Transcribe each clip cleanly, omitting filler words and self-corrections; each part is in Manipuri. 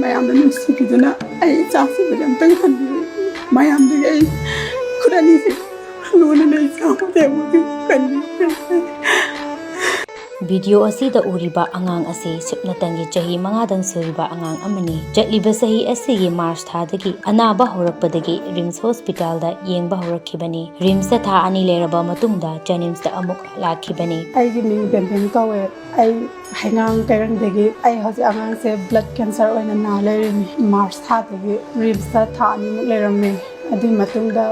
ꯃꯌꯥꯝꯅ ꯅꯨꯡꯁꯤꯕꯤꯗꯨꯅ ꯑꯩ ꯏꯆꯥꯁꯤꯡꯕꯨꯗꯤ ꯑꯝꯇꯪ ꯈꯟꯕꯤꯌꯨ ꯃꯌꯥꯝꯗꯒꯤ ꯑꯩ ꯈꯨꯠ ꯑꯅꯤꯁꯦ ꯂꯣꯟꯅ ꯏꯆꯥꯕꯨꯗꯤ ꯑꯃꯨꯛꯇꯪ ꯈꯟꯕꯤꯌꯨ ꯚꯤꯗꯤꯑꯣ ꯑꯁꯤꯗ ꯎꯔꯤꯕ ꯑꯉꯥꯡ ꯑꯁꯤ ꯁꯨꯞꯅꯇꯪꯒꯤ ꯆꯍꯤ 5ꯗꯪ ꯁꯨꯔꯤꯕ ꯑꯉꯥꯡ ꯑꯃꯅꯤ꯫ ꯆꯠꯂꯤꯕ ꯆꯍꯤ ꯑꯁꯤꯒꯤ ꯃꯥꯔꯆ ꯊꯥꯗꯒꯤ ꯑꯅꯥꯕ ꯍꯧꯔꯛꯄꯗꯒꯤ ꯔꯤꯝꯁ ꯍꯣꯁꯄꯤꯇꯥꯜꯗ ꯌꯦꯡꯕ ꯍꯧꯔꯛꯈꯤꯕꯅꯤ꯫ ꯔꯤꯝꯁꯇ ꯊꯥ 2 ꯂꯩꯔꯕ ꯃꯇꯨꯡꯗ ꯖꯦꯅꯤꯝꯁꯇ ꯑꯃꯨꯛ ꯂꯥꯛꯈꯤꯕꯅꯤ꯫ ꯑꯩꯒꯤ ꯃꯤꯡ ꯕꯦꯝꯕꯦꯝ ꯀꯧꯋꯦ꯫ ꯑꯩ ꯍꯩꯉꯥꯡ ꯀꯩꯔꯪꯗꯒꯤ ꯑꯩ ꯍꯧꯖꯤꯛ ꯑꯉꯥꯡꯁꯦ ꯕ꯭ꯂꯗ ꯀꯦꯟꯁꯔ ꯑꯣꯏꯅ ꯅꯥ ꯂꯩꯔꯤꯅꯤ꯫ ꯃꯥꯔꯆ ꯊꯥꯗꯒꯤ ꯔꯤꯝꯁꯇ ꯊꯥ 2ꯃꯨꯛ ꯂꯩꯔꯝꯃꯦ꯫ ꯑꯗꯨꯒꯤ ꯃꯇꯨꯡꯗ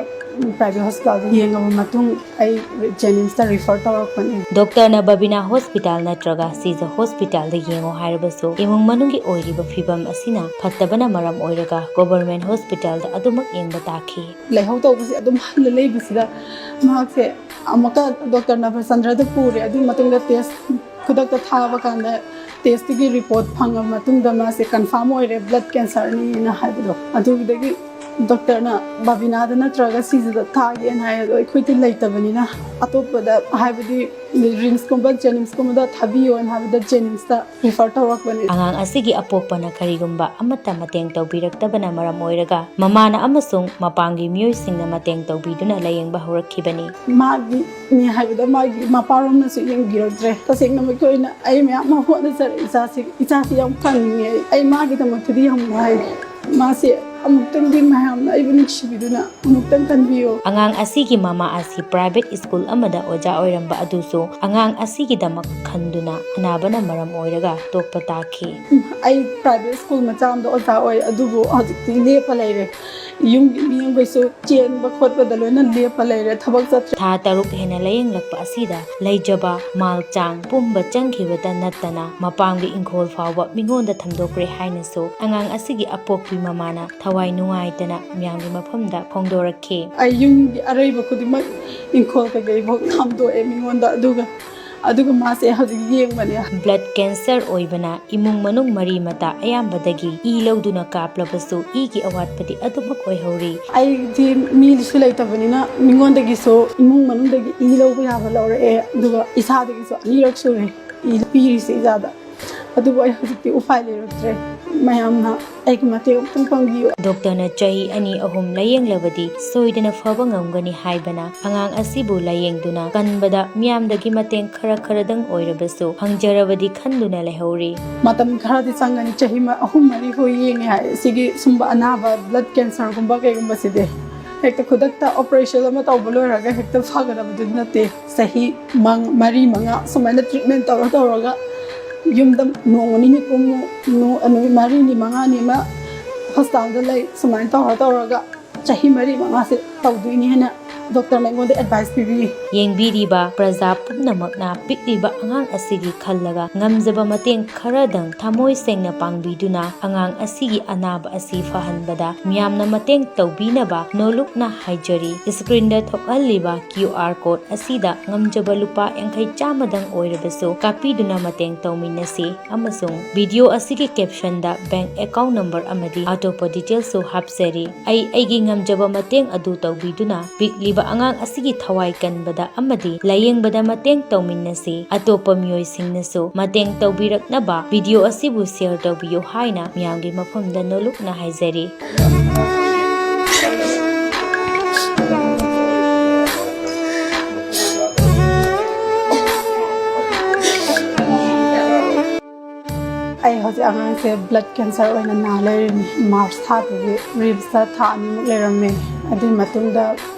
ꯄ꯭ꯔꯥꯏꯚꯦꯠ ꯍꯣꯁꯄꯤꯇꯥꯜꯗ ꯌꯦꯡꯉꯕ ꯃꯇꯨꯡ ꯑꯩ ꯖꯦꯅꯤꯝꯁꯇ ꯔꯤꯐꯔ ꯇꯧꯔꯛꯄꯅꯤ꯫ ꯗꯣꯛꯇꯔꯅ ꯕꯕꯤꯅꯥ ꯍꯣꯁꯄꯤꯇꯥꯜ ꯅꯠꯇ꯭ꯔꯒ ꯁꯤꯖ ꯍꯣꯁꯄꯤꯇꯥꯜꯗ ꯌꯦꯡꯉꯣ ꯍꯥꯏꯔꯕꯁꯨ ꯏꯃꯨꯡ ꯃꯅꯨꯡꯒꯤ ꯑꯣꯏꯔꯤꯕ ꯐꯤꯚꯝ ꯑꯁꯤꯅ ꯐꯠꯇꯕꯅ ꯃꯔꯝ ꯑꯣꯏꯔꯒ ꯒꯣꯚꯔꯟꯃꯦꯟꯠ ꯍꯣꯁꯄꯤꯇꯥꯜꯗ ꯑꯗꯨꯃꯛ ꯌꯦꯡꯕ ꯇꯥꯈꯤ꯫ ꯂꯩꯍꯧ ꯇꯧꯕꯁꯦ ꯑꯗꯨꯝ ꯍꯜꯂ ꯂꯩꯕꯁꯤꯗ ꯃꯍꯥꯛꯁꯦ ꯑꯃꯨꯛꯀ ꯗꯣꯛꯇꯔ ꯅꯕꯆꯟꯗ꯭ꯔꯗ ꯄꯨꯔꯦ꯫ ꯑꯗꯨꯒꯤ ꯃꯇꯨꯡꯗ ꯇꯦꯁ ꯈꯨꯗꯛꯇ ꯊꯥꯕ ꯀꯥꯟꯗ ꯇꯦꯁꯇꯨꯒꯤ ꯔꯤꯄꯣꯔꯠ ꯐꯪꯉꯕ ꯃꯇꯨꯡꯗ ꯃꯥꯁꯦ ꯀꯟꯐꯥꯔꯝ ꯑꯣꯏꯔꯦ ꯕ꯭ꯂꯗ ꯀꯦꯟꯁꯔꯅꯤꯅ ꯍꯥꯏꯕꯗꯣ꯫ ꯑꯗꯨꯗꯒꯤ ꯗꯣꯛꯇꯔꯅ ꯕꯕꯤꯅꯥꯗ ꯅꯠꯇ꯭ꯔꯒ ꯁꯤꯖꯗ ꯊꯥꯒꯦꯅ ꯍꯥꯏ꯫ ꯑꯗꯣ ꯑꯩꯈꯣꯏꯗꯤ ꯂꯩꯇꯕꯅꯤꯅ ꯑꯇꯣꯞꯄꯗ ꯍꯥꯏꯕꯗꯤ ꯔꯤꯝꯁꯀꯨꯝꯕ ꯖꯦꯅꯤꯝꯁꯀꯨꯝꯕꯗ ꯊꯥꯕꯤꯌꯣꯅ ꯍꯥꯏꯕꯗ ꯖꯦꯅꯤꯝꯁꯇ ꯔꯤꯐꯔ ꯇꯧꯔꯛꯄꯅꯤ꯫ ꯑꯉꯥꯡ ꯑꯁꯤꯒꯤ ꯑꯄꯣꯛꯄꯅ ꯀꯔꯤꯒꯨꯝꯕ ꯑꯃꯠꯇ ꯃꯇꯦꯡ ꯇꯧꯕꯤꯔꯛꯇꯕꯅ ꯃꯔꯝ ꯑꯣꯏꯔꯒ ꯃꯃꯥꯅ ꯑꯃꯁꯨꯡ ꯃꯄꯥꯡꯒꯤ ꯃꯤꯑꯣꯏꯁꯤꯡꯅ ꯃꯇꯦꯡ ꯇꯧꯕꯤꯗꯨꯅ ꯂꯥꯌꯦꯡꯕ ꯍꯧꯔꯛꯈꯤꯕꯅꯤ꯫ ꯃꯥꯒꯤꯅꯤ ꯍꯥꯏꯕꯗ ꯃꯥꯒꯤ ꯃꯄꯥꯔꯣꯝꯅꯁꯨ ꯌꯦꯡꯕꯤꯔꯛꯇ꯭ꯔꯦ꯫ ꯇꯁꯦꯡꯅꯃꯛꯀꯤ ꯑꯣꯏꯅ ꯑꯩ ꯃꯌꯥꯝ ꯑꯃ ꯍꯣꯠꯅꯖꯔꯦ ꯏꯆꯥꯁꯤ ꯌꯥꯝ ꯐꯅꯤꯡꯉꯦ꯫ ꯑꯩ ꯃꯥꯒꯤꯗꯃꯛꯇꯗꯤ ꯌꯥꯝ ꯋꯥꯏ꯫ ꯃꯥꯁꯦ ꯑꯃꯨꯛꯇꯪꯗꯤ ꯃꯌꯥꯝꯅ ꯑꯩꯕꯨ ꯅꯨꯡꯁꯤꯕꯤꯗꯨꯅ ꯑꯃꯨꯛꯇꯪ ꯈꯟꯕꯤꯌꯨ꯫ ꯑꯉꯥꯡ ꯑꯁꯤꯒꯤ ꯃꯃꯥ ꯑꯁꯤ ꯄ꯭ꯔꯥꯏꯚꯦꯠ ꯁ꯭ꯀꯨꯜ ꯑꯃꯗ ꯑꯣꯖꯥ ꯑꯣꯏꯔꯝꯕ ꯑꯗꯨꯁꯨ ꯑꯉꯥꯡ ꯑꯁꯤꯒꯤꯗꯃꯛ ꯈꯟꯗꯨꯅ ꯑꯅꯥꯕꯅ ꯃꯔꯝ ꯑꯣꯏꯔꯒ ꯇꯣꯛꯄ ꯇꯥꯈꯤ꯫ ꯑꯩ ꯄ꯭ꯔꯥꯏꯚꯦꯠ ꯁ꯭ꯀꯨꯜ ꯃꯆꯥ ꯑꯃꯗ ꯑꯣꯖꯥ ꯑꯣꯏ꯫ ꯑꯗꯨꯕꯨ ꯍꯧꯖꯤꯛꯇꯤ ꯂꯦꯞꯄ ꯂꯩꯔꯦ꯫ ꯌꯨꯝꯒꯤ ꯃꯤꯌꯥꯝꯈꯩꯁꯨ ꯆꯦꯟꯕ ꯈꯣꯠꯄꯗ ꯂꯣꯏꯅ ꯂꯦꯞꯄ ꯂꯩꯔꯦ꯫ ꯊꯕꯛ ꯆꯠꯇ꯭ꯔꯦ꯫ ꯊꯥ 3 ꯍꯦꯟꯅ ꯂꯥꯌꯦꯡꯂꯛꯄ ꯑꯁꯤꯗ ꯂꯩꯖꯕ ꯃꯥꯜ ꯆꯥꯡ ꯄꯨꯝꯕ ꯆꯪꯈꯤꯕꯇ ꯅꯠꯇꯅ ꯃꯄꯥꯝꯒꯤ ꯏꯪꯈꯣꯜ ꯐꯥꯎꯕ ꯃꯤꯉꯣꯟꯗ ꯊꯝꯗꯣꯛꯈ꯭ꯔꯦ ꯍꯥꯏꯅꯁꯨ ꯑꯉꯥꯡ ꯑꯁꯤꯒꯤ ꯑꯄꯣꯛꯄꯤ ꯃꯃꯥꯅ ꯊꯋꯥꯏ ꯅꯨꯡꯉꯥꯏꯇꯅ ꯃꯤꯌꯥꯝꯒꯤ ꯃꯐꯝꯗ ꯐꯣꯡꯗꯣꯔꯛꯈꯤ꯫ ꯑꯩ ꯌꯨꯝꯒꯤ ꯑꯔꯩꯕ ꯈꯨꯗꯤꯡꯃꯛ ꯏꯪꯈꯣꯜ ꯀꯩꯀꯩꯐꯥꯎ ꯊꯝꯗꯣꯛꯑꯦ ꯃꯤꯉꯣꯟꯗ꯫ ꯑꯗꯨꯒ ꯃꯥꯁꯦ ꯍꯧꯖꯤꯛ ꯌꯦꯡꯕꯅꯦ꯫ ꯕ꯭ꯂꯗ ꯀꯦꯟꯁꯔ ꯑꯣꯏꯕꯅ ꯏꯃꯨꯡ ꯃꯅꯨꯡ ꯃꯔꯤ ꯃꯇꯥ ꯑꯌꯥꯝꯕꯗꯒꯤ ꯏ ꯂꯧꯗꯨꯅ ꯀꯥꯞꯂꯕꯁꯨ ꯏꯒꯤ ꯑꯋꯥꯠꯄꯗꯤ ꯑꯗꯨꯃꯛ ꯑꯣꯏꯍꯧꯔꯤ꯫ ꯑꯩꯗꯤ ꯃꯤꯁꯨ ꯂꯩꯇꯕꯅꯤꯅ ꯃꯤꯉꯣꯟꯗꯒꯤꯁꯨ ꯏꯃꯨꯡ ꯃꯅꯨꯡꯗꯒꯤ ꯏ ꯂꯧꯕ ꯌꯥꯕ ꯂꯧꯔꯛꯑꯦ꯫ ꯑꯗꯨꯒ ꯏꯁꯥꯗꯒꯤꯁꯨ 2ꯔꯛ ꯁꯨꯔꯦ ꯏ ꯄꯤꯔꯤꯁꯦ ꯏꯆꯥꯗ꯫ ꯑꯗꯨꯕꯨ ꯑꯩ ꯍꯧꯖꯤꯛꯇꯤ ꯎꯄꯥꯏ ꯂꯩꯔꯛꯇ꯭ꯔꯦ꯫ ꯃꯌꯥꯝꯅ ꯑꯩꯒꯤ ꯃꯇꯦꯡ ꯑꯃꯨꯛꯇꯪ ꯄꯥꯡꯕꯤꯌꯨ꯫ ꯗꯣꯛꯇꯔꯅ ꯆꯍꯤ 2-3 ꯂꯥꯌꯦꯡꯂꯕꯗꯤ ꯁꯣꯏꯗꯅ ꯐꯕ ꯉꯝꯒꯅꯤ ꯍꯥꯏꯕꯅ ꯑꯉꯥꯡ ꯑꯁꯤꯕꯨ ꯂꯥꯌꯦꯡꯗꯨꯅ ꯀꯟꯕꯗ ꯃꯤꯌꯥꯝꯗꯒꯤ ꯃꯇꯦꯡ ꯈꯔꯗꯪ ꯑꯣꯏꯔꯕꯁꯨ ꯐꯪꯖꯔꯕꯗꯤ ꯈꯟꯗꯨꯅ ꯂꯩꯍꯧꯔꯤ꯫ ꯃꯇꯝ ꯈꯔꯗꯤ ꯆꯪꯒꯅꯤ꯫ ꯆꯍꯤ 3-4 ꯐꯥꯎ ꯌꯦꯡꯉꯦ ꯍꯥꯏ꯫ ꯁꯤꯒꯤ ꯁꯨꯝꯕ ꯑꯅꯥꯕ ꯕ꯭ꯂꯗ ꯀꯦꯟꯁꯔꯒꯨꯝꯕ ꯀꯩꯒꯨꯝꯕꯁꯤꯗꯤ ꯍꯦꯛꯇ ꯈꯨꯗꯛꯇ ꯑꯣꯄꯔꯦꯁꯟ ꯑꯃ ꯇꯧꯕ ꯂꯣꯏꯔꯒ ꯍꯦꯛꯇ ꯐꯒꯗꯕꯗꯤ ꯅꯠꯇꯦ꯫ ꯆꯍꯤ 4-5 ꯁꯨꯃꯥꯏꯅ ꯇ꯭ꯔꯤꯠꯃꯦꯟ ꯇꯧꯔꯒ ꯌꯨꯝꯗ ꯅꯣꯡꯃ ꯅꯤꯅꯤ ꯀꯨꯝꯃꯨ ꯅꯨꯃꯤꯠ 4-5 ꯑꯃ ꯍꯣꯁꯄꯤꯇꯥꯜꯗ ꯂꯩ꯫ ꯁꯨꯃꯥꯏꯅ ꯇꯧꯔꯒ ꯆꯍꯤ 4-5ꯁꯦ ꯇꯧꯗꯣꯏꯅꯤ ꯍꯥꯏꯅ ꯗꯣꯛꯇꯔꯅ ꯑꯩꯉꯣꯟꯗ ꯑꯦꯗꯚꯥꯏꯁ ꯄꯤꯕꯤꯔꯤ꯫ ꯌꯦꯡꯕꯤꯔꯤꯕ ꯄ꯭ꯔꯖꯥ ꯄꯨꯝꯅꯃꯛꯅ ꯄꯤꯛꯂꯤꯕ ꯑꯉꯥꯡ ꯑꯁꯤꯒꯤ ꯈꯜꯂꯒ ꯉꯝꯖꯕ ꯃꯇꯦꯡ ꯈꯔꯗꯪ ꯊꯃꯣꯏ ꯁꯦꯡꯅ ꯄꯥꯡꯕꯤꯗꯨꯅ ꯑꯉꯥꯡ ꯑꯁꯤꯒꯤ ꯑꯅꯥꯕ ꯑꯁꯤ ꯐꯍꯟꯕꯗ ꯃꯤꯌꯥꯝꯅ ꯃꯇꯦꯡ ꯇꯧꯕꯤꯅꯕ ꯅꯣꯜꯂꯨꯛꯅ ꯍꯥꯏꯖꯔꯤ꯫ ꯁꯀ꯭ꯔꯤꯟꯗ ꯊꯣꯛꯍꯜꯂꯤꯕ QR ꯀꯣꯗ ꯑꯁꯤꯗ ꯉꯝꯖꯕ ꯂꯨꯄꯥ 50-100ꯗꯪ ꯑꯣꯏꯔꯕꯁꯨ ꯀꯥꯞꯄꯤꯗꯨꯅ ꯃꯇꯦꯡ ꯇꯧꯃꯤꯟꯅꯁꯤ ꯑꯃꯁꯨꯡ ꯚꯤꯗꯤꯑꯣ ꯑꯁꯤꯒꯤ ꯀꯦꯞꯁꯟꯗ ꯕꯦꯡꯛ ꯑꯦꯀꯥꯎꯟꯠ ꯅꯝꯕꯔ ꯑꯃꯗꯤ ꯑꯇꯣꯞꯄ ꯗꯤꯇꯦꯜꯁꯨ ꯍꯥꯞꯆꯔꯤ꯫ ꯑꯩꯒꯤ ꯉꯝꯖꯕ ꯃꯇꯦꯡ ꯑꯗꯨ ꯇꯧꯕꯤꯗꯨꯅ ꯄꯤꯛꯂꯤꯕ ꯑꯉꯥꯡ ꯑꯁꯤꯒꯤ ꯊꯋꯥꯏ ꯀꯟꯕꯗ ꯑꯃꯗꯤ ꯂꯥꯌꯦꯡꯕꯗ ꯃꯇꯦꯡ ꯇꯧꯃꯤꯟꯅꯁꯤ꯫ ꯑꯇꯣꯞꯄ ꯃꯤꯑꯣꯏꯁꯤꯡꯅꯁꯨ ꯃꯇꯦꯡ ꯇꯧꯕꯤꯔꯛꯅꯕ ꯚꯤꯗꯤꯑꯣ ꯑꯁꯤꯕꯨ ꯁꯦꯌꯔ ꯇꯧꯕꯤꯌꯨ ꯍꯥꯏꯅ ꯃꯤꯌꯥꯝꯒꯤ ꯃꯐꯝꯗ ꯅꯣꯜꯂꯨꯛꯅ ꯍꯥꯏꯖꯔꯤ꯫ ꯑꯩ ꯍꯧꯖꯤꯛ ꯑꯉꯥꯡꯁꯦ ꯕ꯭ꯂꯗ ꯀꯦꯟꯁꯔ ꯑꯣꯏꯅ ꯅꯥ ꯂꯩꯔꯤꯅꯤ꯫ ꯃꯥꯔꯆ ꯊꯥꯗꯒꯤ ꯔꯤꯝꯁꯇ ꯊꯥ 2ꯃꯨꯛ ꯂꯩꯔꯝꯃꯦ꯫ ꯑꯗꯨꯒꯤ ꯃꯇꯨꯡꯗ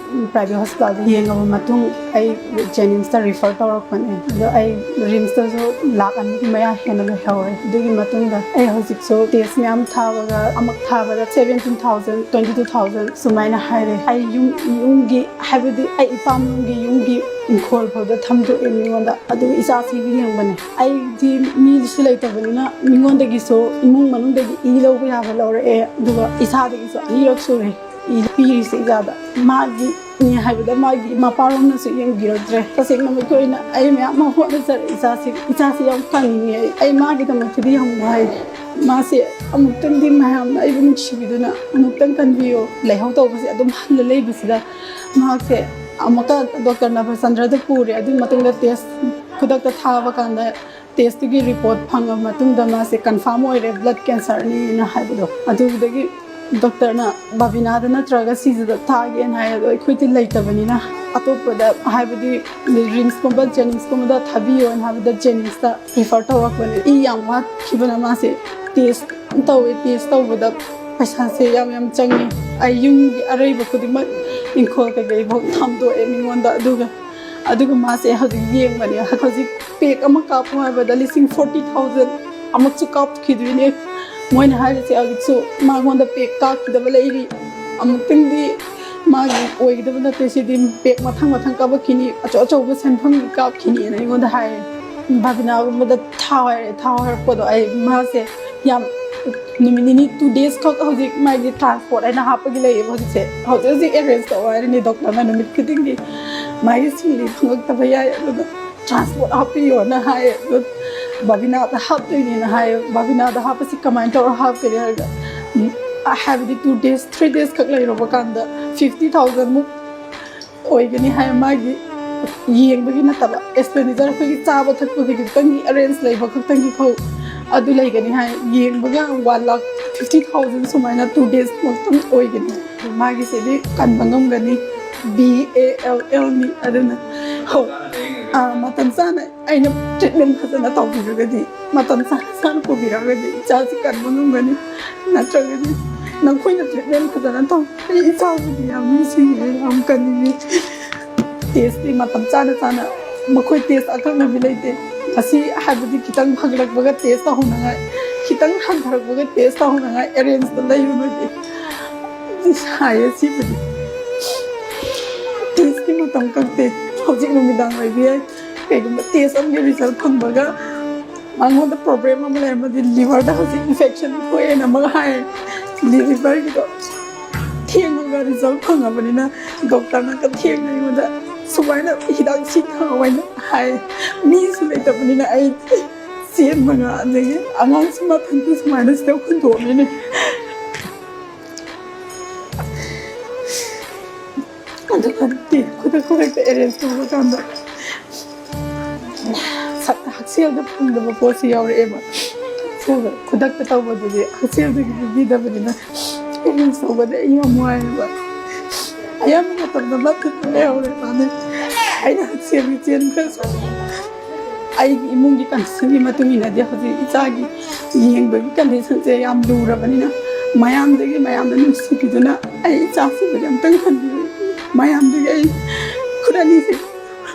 ꯄ꯭ꯔꯥꯏꯚꯦꯠ ꯍꯣꯁꯄꯤꯇꯥꯜꯗ ꯌꯦꯡꯉꯕ ꯃꯇꯨꯡ ꯑꯩ ꯖꯦꯅꯤꯝꯁꯇ ꯔꯤꯐꯔ ꯇꯧꯔꯛꯄꯅꯦ꯫ ꯑꯗꯣ ꯑꯩ ꯔꯤꯝꯁꯇꯁꯨ $2 ꯃꯌꯥ ꯍꯦꯟꯅ ꯂꯣꯏꯍꯧꯔꯦ꯫ ꯑꯗꯨꯒꯤ ꯃꯇꯨꯡꯗ ꯑꯩ ꯍꯧꯖꯤꯛꯁꯨ ꯇꯦꯁ ꯃꯌꯥꯝ ꯊꯥꯕꯒ ꯑꯃꯨꯛ ꯊꯥꯕꯗ 17,000 22,000 ꯁꯨꯃꯥꯏꯅ ꯍꯥꯏꯔꯦ꯫ ꯑꯩ ꯌꯨꯝꯒꯤ ꯍꯥꯏꯕꯗꯤ ꯑꯩ ꯏꯄꯥꯝꯒꯤ ꯌꯨꯝꯒꯤ ꯏꯪꯈꯣꯜ ꯐꯥꯎꯗ ꯊꯝꯗꯣꯛꯑꯦ ꯃꯤꯉꯣꯟꯗ꯫ ꯑꯗꯨꯒ ꯏꯆꯥꯁꯤꯡꯒꯤ ꯌꯦꯡꯕꯅꯦ꯫ ꯑꯩꯗꯤ ꯃꯤꯁꯨ ꯂꯩꯇꯕꯅꯤna ꯃꯤꯉꯣꯟꯗꯒꯤꯁꯨ ꯏꯃꯨꯡ ꯃꯅꯨꯡꯗꯒꯤ ꯏ ꯂꯧꯕ ꯌꯥꯕ ꯂꯧꯔꯛꯑꯦ꯫ ꯑꯗꯨꯒ ꯏꯁꯥꯗꯒꯤꯁꯨ 2ꯔꯛ ꯁꯨꯔꯦ ꯏ ꯄꯤꯔꯤꯁꯦ ꯏꯆꯥꯗ꯫ ꯃꯥꯒꯤꯅꯤ ꯍꯥꯏꯕꯗ ꯃꯥꯒꯤ ꯃꯄꯥꯔꯣꯝꯅꯁꯨ ꯌꯦꯡꯕꯤꯔꯛꯇ꯭ꯔꯦ꯫ ꯇꯁꯦꯡꯅꯃꯛꯀꯤ ꯑꯣꯏꯅ ꯑꯩ ꯃꯌꯥꯝ ꯑꯃ ꯍꯣꯠꯅꯖꯔꯦ ꯏꯆꯥꯁꯤ ꯌꯥꯝ ꯐꯅꯤꯡꯉꯦ꯫ ꯑꯩ ꯃꯥꯒꯤꯗꯃꯛꯇꯗꯤ ꯌꯥꯝ ꯋꯥꯏ꯫ ꯃꯥꯁꯦ ꯑꯃꯨꯛꯇꯪꯗꯤ ꯃꯌꯥꯝꯅ ꯑꯩꯕꯨ ꯅꯨꯡꯁꯤꯕꯤꯗꯨꯅ ꯑꯃꯨꯛꯇꯪ ꯈꯟꯕꯤꯌꯨ꯫ ꯂꯩꯍꯧ ꯇꯧꯕꯁꯦ ꯑꯗꯨꯝ ꯍꯜꯂ ꯂꯩꯕꯁꯤꯗ ꯃꯍꯥꯛꯁꯦ ꯑꯃꯨꯛꯀ ꯗꯣꯛꯇꯔ ꯅꯕꯆꯟꯗ꯭ꯔꯗ ꯄꯨꯔꯦ꯫ ꯑꯗꯨꯒꯤ ꯃꯇꯨꯡꯗ ꯇꯦꯁ ꯈꯨꯗꯛꯇ ꯊꯥꯕ ꯀꯥꯟꯗ ꯇꯦꯁꯇꯨꯒꯤ ꯔꯤꯄꯣꯔꯠ ꯐꯪꯉ ꯃꯇꯨꯡꯗ ꯃꯥꯁꯦ ꯀꯟꯐꯥꯔꯝ ꯑꯣꯏꯔꯦ ꯕ꯭ꯂꯗ ꯀꯦꯟꯁꯔꯅꯤꯅ ꯍꯥꯏꯕꯗꯣ ꯑꯗꯨꯗꯒꯤ ꯗꯣꯛꯇꯔꯅ ꯕꯥꯕꯤꯅꯥꯗ ꯅꯠꯇ꯭ꯔꯒ ꯁꯤꯁꯤꯗ ꯊꯥꯒꯦꯅ ꯍꯥꯏ ꯑꯗꯣ ꯑꯩꯈꯣꯏꯗꯤ ꯂꯩꯇꯕꯅꯤꯅ ꯑꯇꯣꯞꯄꯗ ꯍꯥꯏꯕꯗꯤ ꯔꯤꯝꯁꯀꯨꯝꯕ ꯖꯦꯅꯤꯝꯁꯀꯨꯝꯕꯗ ꯊꯥꯕꯤꯌꯣꯅ ꯍꯥꯏꯕꯗ ꯖꯦꯅꯤꯝꯁꯇ ꯔꯤꯐꯔ ꯇꯧꯔꯛꯄꯅꯦ ꯏ ꯌꯥꯝ ꯋꯥꯠꯈꯤꯕꯅ ꯃꯥꯁꯦ ꯇꯦꯁ ꯇꯧꯋꯦ ꯇꯦꯁ ꯇꯧꯕꯗ ꯄꯩꯁꯥꯁꯦ ꯌꯥꯝ ꯆꯪꯉꯦ ꯑꯩ ꯌꯨꯝꯒꯤ ꯑꯔꯩꯕ ꯈꯨꯗꯤꯡꯃꯛ ꯏꯪꯈꯣꯜ ꯀꯩꯀꯩꯐꯥꯎ ꯊꯥꯝꯗꯣꯛꯑꯦ ꯃꯤꯉꯣꯟꯗ ꯑꯗꯨꯒ ꯃꯥꯁꯦ ꯍꯧꯖꯤꯛ ꯌꯦꯡꯕꯅꯦ ꯍꯧꯖꯤꯛ ꯄꯦꯛ ꯑꯃ ꯀꯥꯞꯄꯨ ꯍꯥꯏꯕꯗ 40,000 ꯑꯃꯨꯛꯁꯨ ꯀꯥꯞꯈꯤꯗꯣꯏꯅꯦ ꯃꯣꯏꯅ ꯍꯥꯏꯔꯤꯁꯦ ꯍꯧꯖꯤꯛꯁꯨ ꯃꯉꯣꯟꯗ ꯄꯦꯛ ꯀꯥꯞꯈꯤꯗꯕ ꯂꯩꯔꯤ ꯑꯃꯨꯛꯇꯪꯗꯤ ꯃꯥꯒꯤ ꯑꯣꯏꯒꯗꯕ ꯅꯠꯇꯦ ꯁꯤꯗꯤ ꯄꯦꯛ ꯃꯊꯪ ꯀꯥꯞꯈꯤꯅꯤ ꯑꯆꯧꯕ ꯁꯦꯟꯐꯝꯒꯤ ꯀꯥꯞꯈꯤꯅꯤꯅ ꯑꯩꯉꯣꯟꯗ ꯍꯥꯏꯔꯦ ꯕꯥꯕꯤꯅꯥꯒꯨꯝꯕꯗ ꯊꯥꯎ ꯍꯥꯏꯔꯛꯄꯗꯣ ꯑꯩ ꯃꯥꯁꯦ ꯌꯥꯝ ꯅꯨꯃꯤꯠ ꯅꯤꯅꯤ 2 days ꯈꯛ ꯍꯧꯖꯤꯛ ꯃꯥꯒꯤ ꯇ꯭ꯔꯥꯟꯁꯄꯣꯔꯠ ꯑꯩꯅ ꯍꯥꯞꯄꯒꯤ ꯂꯩꯌꯦꯕ ꯍꯧꯖꯤꯛ ꯑꯦꯔꯦꯟꯖ ꯇꯧ ꯍꯥꯏꯔꯤꯅꯤ ꯗꯣꯛꯇꯔꯅ ꯅꯨꯃꯤꯠ ꯈꯨꯗꯤꯡꯒꯤ ꯃꯥꯒꯤ ꯁꯤꯂꯤ ꯐꯪꯉꯛꯇꯕ ꯌꯥꯏ ꯑꯗꯨꯒ ꯇ꯭ꯔꯥꯟꯁꯄꯣꯔꯠ ꯍꯥꯞꯄꯤꯌꯣꯅ ꯍꯥꯏꯌꯦ ꯑꯗꯨ ꯕꯥꯕꯤꯅꯥꯗ ꯍꯥꯞꯇꯣꯏꯅꯦꯅ ꯍꯥꯏꯌꯦ ꯕꯥꯕꯤꯅꯥꯗ ꯍꯥꯞꯄꯁꯤ ꯀꯃꯥꯏꯅ ꯇꯧꯔ ꯍꯥꯞꯀꯅꯤ ꯍꯥꯏꯔꯒ ꯍꯥꯏꯕꯗꯤ 2 days 3 days ꯈꯛ ꯂꯩꯔꯨꯕ ꯀꯥꯟꯗ 50,000 ꯃꯨꯛ ꯑꯣꯏꯒꯅꯤ ꯍꯥꯏ ꯃꯥꯒꯤ ꯌꯦꯡꯕꯒꯤ ꯅꯠꯇꯕ ꯑꯦꯛꯁꯄꯦꯟꯗꯤꯆꯔ ꯑꯩꯈꯣꯏꯒꯤ ꯆꯥꯕ ꯊꯛꯄꯒꯤ ꯈꯛꯇꯪꯒꯤ ꯑꯔꯦꯟꯖ ꯂꯩꯕ ꯈꯛꯇꯪꯒꯤ ꯐꯧ ꯑꯗꯨ ꯂꯩꯒꯅꯤ ꯍꯥꯏ ꯌꯦꯡꯕꯒ 1,50,000 ꯁꯨꯃꯥꯏꯅ 2 days ꯃꯛꯇꯪ ꯑꯣꯏꯒꯅꯤ ꯃꯥꯒꯤꯁꯤꯗꯤ ꯀꯟꯕ ꯉꯝꯒꯅꯤ BALL ꯅꯤ ꯑꯗꯨꯅ ꯍꯣꯏ ꯃꯇꯝ ꯆꯥꯅ ꯑꯩꯅ ꯇ꯭ꯔꯤꯠꯃꯦꯟ ꯐꯖꯅ ꯇꯧꯕꯤꯔꯒꯗꯤ ꯃꯇꯝ ꯆꯥꯅ ꯄꯨꯕꯤꯔꯒꯗꯤ ꯏꯆꯥꯁꯤ ꯀꯟꯕ ꯉꯝꯒꯅꯤ ꯅꯠꯇ꯭ꯔꯒꯗꯤ ꯅꯈꯣꯏꯅ ꯇ꯭ꯔꯤꯠꯃꯦꯟ ꯐꯖꯅ ꯇꯧ ꯑꯩ ꯏꯆꯥꯕꯨꯗꯤ ꯌꯥꯝ ꯅꯨꯡꯁꯤꯌꯦ ꯌꯥꯝ ꯀꯟꯅꯤꯡꯉꯤ ꯇꯦꯁꯇꯤ ꯃꯇꯝ ꯆꯥꯅ ꯃꯈꯣꯏ ꯇꯦꯁ ꯑꯀꯛꯅꯕꯤ ꯂꯩꯇꯦ ꯑꯁꯤ ꯍꯥꯏꯕꯗꯤ ꯈꯤꯇꯪ ꯐꯒꯠꯂꯛꯄꯒ ꯇꯦꯁ ꯇꯧꯍꯧꯅꯉꯥꯏ ꯈꯤꯇꯪ ꯍꯟꯊꯔꯛꯄꯒ ꯇꯦꯁ ꯇꯧꯍꯧꯅꯉꯥꯏ ꯑꯦꯔꯦꯟꯖꯇ ꯂꯩꯕꯅꯗꯤ ꯍꯥꯏꯌꯦ ꯁꯤꯕꯨꯗꯤ ꯇꯦꯁꯀꯤ ꯃꯇꯝ ꯀꯛꯇꯦ ꯍꯧꯖꯤꯛ ꯅꯨꯃꯤꯗꯥꯡ ꯑꯣꯏꯕ ꯌꯥꯏ ꯀꯩꯒꯨꯝꯕ ꯇꯦꯁ ꯑꯃꯒꯤ ꯔꯤꯖꯜ ꯐꯪꯕꯒ ꯃꯉꯣꯟꯗ ꯄ꯭ꯔꯣꯕ꯭ꯂꯦꯝ ꯑꯃ ꯂꯩꯔꯝꯃꯗꯤ ꯂꯤꯚꯔꯗ ꯍꯧꯖꯤꯛ ꯏꯟꯐꯦꯛꯁꯟ ꯊꯣꯛꯑꯦꯅ ꯑꯃ ꯍꯥꯏꯌꯦ ꯂꯤꯚꯔꯒꯤꯗꯣ ꯊꯦꯡꯉꯒ ꯔꯤꯖꯜ ꯐꯪꯉꯕꯅꯤꯅ ꯗꯣꯛꯇꯔꯅꯒ ꯊꯦꯡꯅ ꯑꯩꯉꯣꯟꯗ ꯁꯨꯃꯥꯏꯅ ꯍꯤꯗꯥꯛ ꯁꯤ ꯊꯥꯎꯑꯣꯏꯅ ꯍꯥꯏ ꯃꯤꯁꯨ ꯂꯩꯇꯕꯅꯤꯅ ꯑꯩ ꯆꯦꯟꯕꯒ ꯑꯗꯒꯤ ꯑꯉꯥꯡꯁꯨ ꯃꯊꯟꯇ ꯁꯨꯃꯥꯏꯅ ꯁꯤꯗ ꯍꯨꯟꯗꯣꯛꯑꯝꯃꯤꯅꯦ ꯑꯗꯨꯒ ꯈꯨꯗꯛꯇ ꯑꯦꯔꯦꯟꯖ ꯇꯧꯕ ꯀꯥꯟꯗ ꯍꯛꯁꯦꯜꯗ ꯐꯪꯗꯕ ꯄꯣꯠꯁꯤ ꯌꯥꯎꯔꯛꯑꯦꯕ ꯍꯛꯁꯦꯜꯗ ꯈꯨꯗꯛꯇ ꯇꯧꯕꯗꯨꯗꯤ ꯍꯛꯁꯦꯜꯗꯒꯤ ꯄꯤꯕꯤꯗꯕꯅꯤꯅ ꯑꯦꯔꯦꯟꯖ ꯇꯧꯕꯗ ꯑꯩ ꯌꯥꯝ ꯋꯥꯏꯑꯦꯕ ꯑꯌꯥꯝꯕ ꯃꯇꯝꯗ ꯃꯊꯟꯇ ꯂꯩꯍꯧꯔꯦ ꯃꯥꯅ ꯑꯩꯅ ꯍꯛꯁꯦꯜꯒꯤ ꯆꯦꯟꯈ꯭ꯔꯁꯨ ꯑꯩꯒꯤ ꯏꯃꯨꯡꯒꯤ ꯀꯟꯗꯤꯁꯟꯒꯤ ꯃꯇꯨꯡ ꯏꯟꯅꯗꯤ ꯍꯧꯖꯤꯛ ꯏꯆꯥꯒꯤ ꯌꯦꯡꯕꯒꯤ ꯀꯟꯗꯤꯁꯟꯁꯦ ꯌꯥꯝ ꯂꯨꯔꯕꯅꯤꯅ ꯃꯌꯥꯝꯅ ꯅꯨꯡꯁꯤꯕꯤꯗꯨꯅ ꯑꯩ ꯏꯆꯥꯁꯤꯡꯕꯨꯗꯤ ꯑꯝꯇꯪ ꯈꯟꯕꯤꯌꯨ ꯃꯌꯥꯝꯗꯨꯒꯤ ꯑꯩ ꯈꯨꯠ ꯑꯅꯤꯁꯦ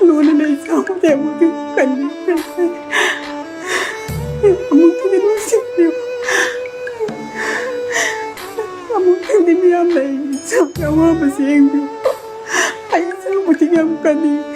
ꯂꯣꯟꯅ ꯏꯆꯥꯕꯨꯗꯤ ꯑꯃꯨꯛꯇꯪ ꯀꯟꯕꯤꯌꯨ ꯑꯃꯨꯛꯇꯪꯗꯤ ꯅꯨꯡꯁꯤꯕꯤꯌꯨ ꯑꯃꯨꯛꯇꯪꯗꯤ ꯃꯤꯌꯥꯝꯅ ꯑꯩꯒꯤ ꯏꯆꯥꯒꯤ ꯑꯋꯥꯕꯁꯦ ꯌꯦꯡꯕꯤꯌꯨ ꯑꯩ ꯏꯆꯥꯕꯨꯗꯤ ꯌꯥꯝ ꯀꯟꯅꯤꯡꯉꯤ